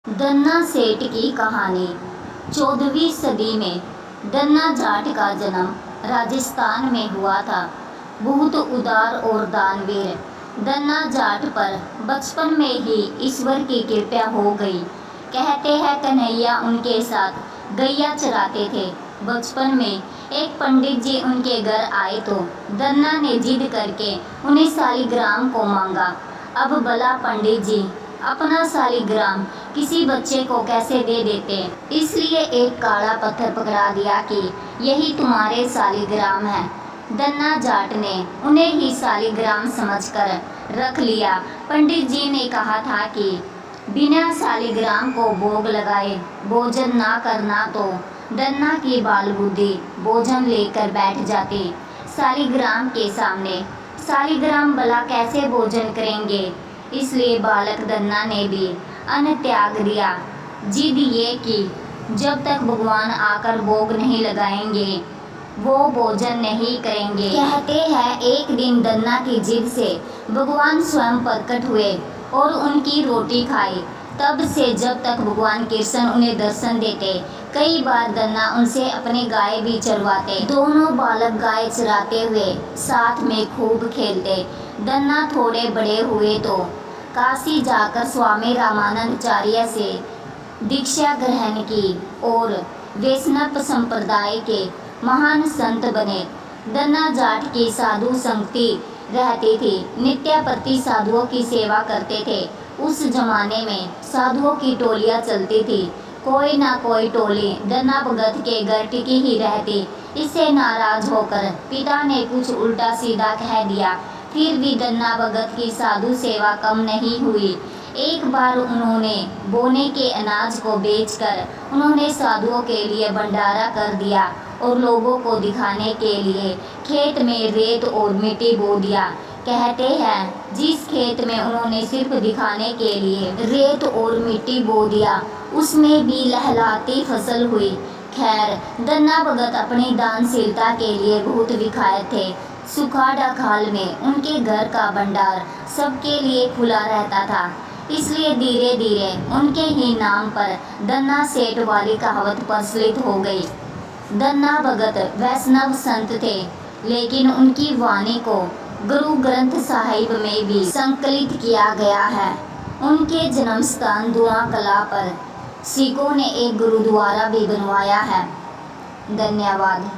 दन्ना सेठ की कहानी। 14वीं सदी में दन्ना जाट का जन्म राजस्थान में हुआ था। बहुत उदार और दानवीर दन्ना जाट पर बचपन में ही ईश्वर की कृपा हो गई। कहते हैं कन्हैया उनके साथ गैया चराते थे। बचपन में एक पंडित जी उनके घर आए तो दन्ना ने जिद करके उन्हें शालिग्राम को मांगा। अब भला पंडित जी अपना शालिग्राम किसी बच्चे को कैसे दे देते, इसलिए एक काला पत्थर पकड़ा दिया कि यही तुम्हारे शालिग्राम है। दन्ना जाट ने उन्हें ही शालिग्राम समझकर रख लिया। पंडित जी ने कहा था कि बिना शालिग्राम को भोग लगाए भोजन ना करना, तो दन्ना की बाल बुद्धि भोजन लेकर बैठ जाती शालिग्राम के सामने। शालिग्राम भला कैसे भोजन करेंगे, इसलिए बालक दन्ना ने भी अन्न त्याग दिया। जिद ये कि जब तक भगवान आकर भोग नहीं लगाएंगे वो भोजन नहीं करेंगे। कहते हैं एक दिन दन्ना की जिद से भगवान स्वयं प्रकट हुए और उनकी रोटी खाई। तब से जब तक भगवान कृष्ण उन्हें दर्शन देते, कई बार दन्ना उनसे अपने गाय भी चरवाते। दोनों बालक गाय चराते हुए साथ में खूब खेलते। दन्ना थोड़े बड़े हुए तो काशी जाकर स्वामी रामानंदाचार्य से दीक्षा ग्रहण की और वैष्णव संप्रदाय के महान संत बने। दन्ना जाट की साधु संगति रहती थी। नित्य प्रति साधुओं की सेवा करते थे। उस जमाने में साधुओं की टोलियां चलती थी। कोई ना कोई टोली दन्ना भगत के घर टिकी ही रहती। इससे नाराज होकर पिता ने कुछ उल्टा सीधा कह दिया। फिर भी दन्ना भगत की साधु सेवा कम नहीं हुई। एक बार उन्होंने बोने के अनाज को बेचकर उन्होंने साधुओं के लिए भंडारा कर दिया और लोगों को दिखाने के लिए खेत में रेत और मिट्टी बो दिया। कहते हैं जिस खेत में उन्होंने सिर्फ दिखाने के लिए रेत और मिट्टी बो दिया, उसमें भी लहलहाती फसल हुई। खैर, दन्ना भगत अपनी दानशीलता के लिए बहुत विख्यात थे। सुखाड़ा खाल में उनके घर का भंडार सबके लिए खुला रहता था, इसलिए धीरे धीरे उनके ही नाम पर दन्ना सेठ वाली कहावत प्रचलित हो गई। दन्ना भगत वैष्णव संत थे, लेकिन उनकी वाणी को गुरु ग्रंथ साहिब में भी संकलित किया गया है। उनके जन्म स्थान दुआ कला पर सिखों ने एक गुरुद्वारा भी बनवाया है। धन्यवाद।